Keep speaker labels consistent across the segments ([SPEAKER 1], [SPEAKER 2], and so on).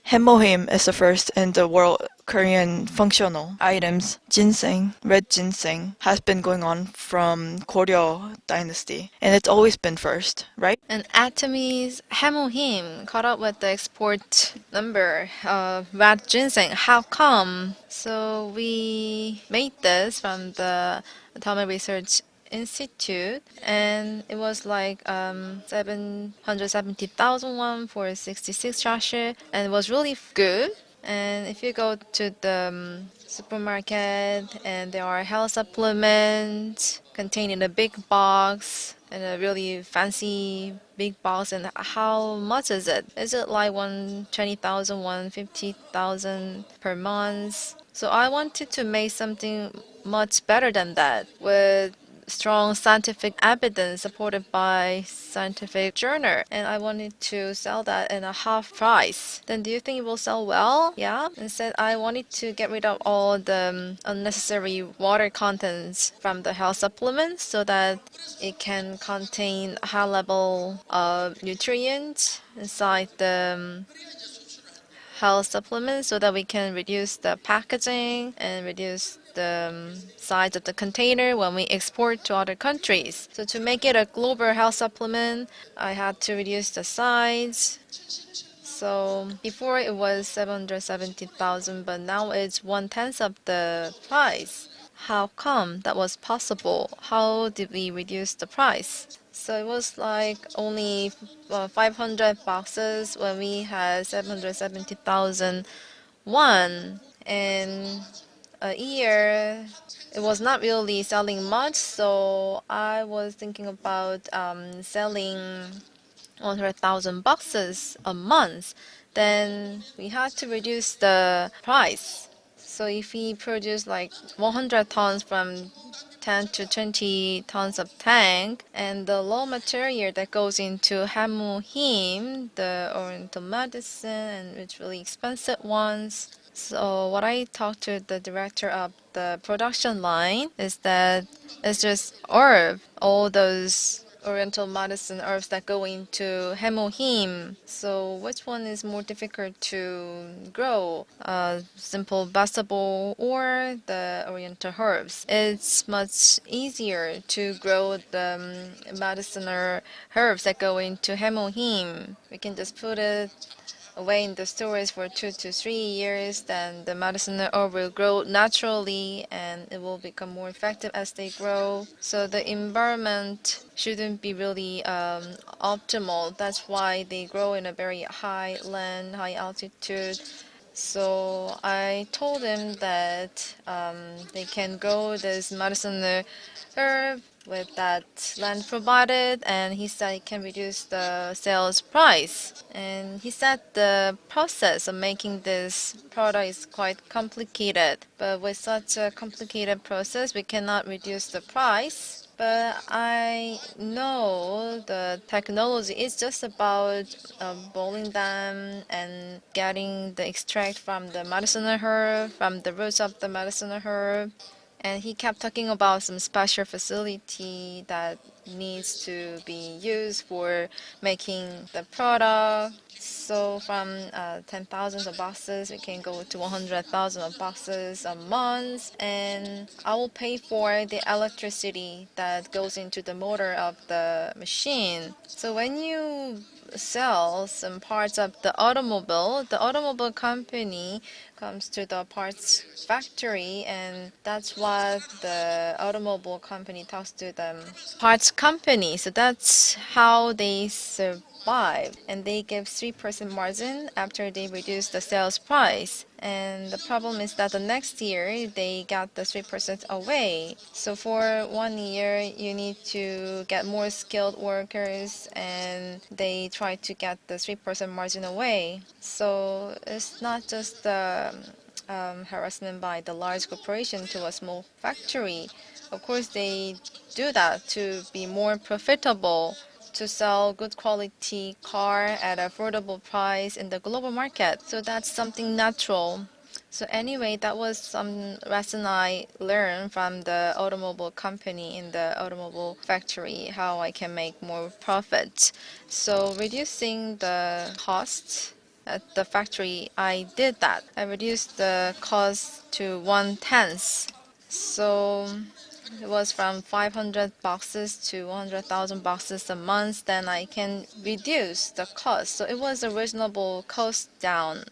[SPEAKER 1] HemoHim is the first in the world Korean functional items. Ginseng, red ginseng, has been going on from Goryeo dynasty, and it's always been first, right?
[SPEAKER 2] And Atomy's HemoHim caught up with the export number of red ginseng. How come? So we made this from the Atomy Research Institute, and it was like 770,000 won for 66 sachet, and it was really good. And if you go to the supermarket, and there are health supplements contained in a big box, and a really fancy big box. And how much is it? Is it like 120,000, 150,000 per month? So I wanted to make something much better than that with strong scientific evidence supported by scientific journal, and I wanted to sell that at a half price. Then do you think it will sell well? Yeah. Instead, I wanted to get rid of all the unnecessary water contents from the health supplements so that it can contain high level of nutrients inside the health supplements so that we can reduce the packaging and reduce the size of the container when we export to other countries. So to make it a global health supplement, I had to reduce the size. So before it was 770,000, but now it's 1/10 of the price. How come that was possible? How did we reduce the price? So it was like only 500 boxes when we had 770,000 won. And a year, it was not really selling much. So I was thinking about selling 100,000 boxes a month. Then we had to reduce the price. So if we produce like 100 tons from 10 to 20 tons of tank, and the raw material that goes into HemoHim, the oriental medicine, and it's really expensive ones. So what I talked to the director of the production line is that it's just herb, all those oriental medicine herbs that go into HemoHim. So which one is more difficult to grow? Simple vegetable or the oriental herbs? It's much easier to grow the medicinal herbs that go into HemoHim. We can just put it away in the storage for 2 to 3 years, then the medicinal herb will grow naturally and it will become more effective as they grow. So the environment shouldn't be really optimal. That's why they grow in a very high land, high altitude. So I told him that they can grow this medicinal herb with that land provided, and he said it can reduce the sales price. And he said the process of making this product is quite complicated, but with such a complicated process, we cannot reduce the price. But I know the technology is just about boiling them and getting the extract from the medicinal herb, from the roots of the medicinal herb. And he kept talking about some special facility that needs to be used for making the product. So from 10,000 of boxes, we can go to 100,000 of boxes a month. And I will pay for the electricity that goes into the motor of the machine. So when you sell some parts of the automobile company comes to the parts factory, and that's what the automobile company talks to the parts company. So that's how they survive, and they give 3% margin after they reduce the sales price. And the problem is that the next year they got the 3% away. So for 1 year, you need to get more skilled workers, and they try to get the 3% margin away. So it's not just the harassment by the large corporation to a small factory. Of course, they do that to be more profitable, to sell good quality car at affordable price in the global market. So that's something natural. So anyway, that was some lesson I learned from the automobile company in the automobile factory, how I can make more profit. So reducing the costs at the factory, I did that. I reduced the cost to 1/10. So it was from 500 boxes to 100,000 boxes a month. Then I can reduce the cost. So it was a reasonable cost down.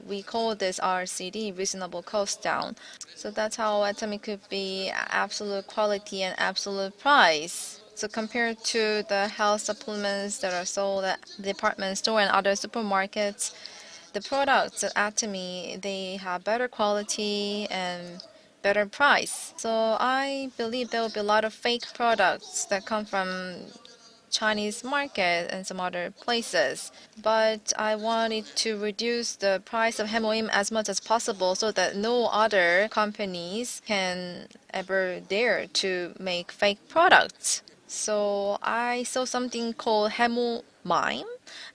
[SPEAKER 2] We call this RCD, reasonable cost down. So that's how Atomy could be absolute quality and absolute price. So compared to the health supplements that are sold at department store and other supermarkets, the products at Atomy, they have better quality and better price. So I believe there will be a lot of fake products that come from Chinese market and some other places. But I wanted to reduce the price of HemoHim as much as possible so that no other companies can ever dare to make fake products. So I saw something called HemoHim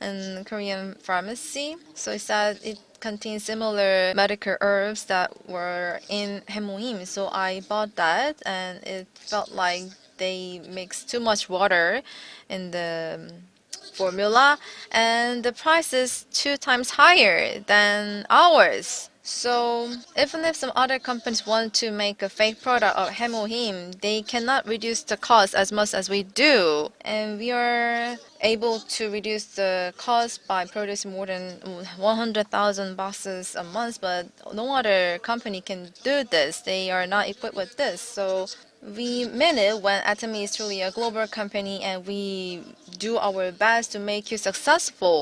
[SPEAKER 2] in Korean pharmacy. So it said it contains similar medical herbs that were in HemoHim. So I bought that, and it felt like they mixed too much water in the formula, and the price is 2 times higher than ours. So even if some other companies want to make a fake product of HemoHim, they cannot reduce the cost as much as we do. And we are able to reduce the cost by producing more than 100,000 boxes a month, but no other company can do this. They are not equipped with this. So we mean it when Atomy is truly a global company, and we do our best to make you successful.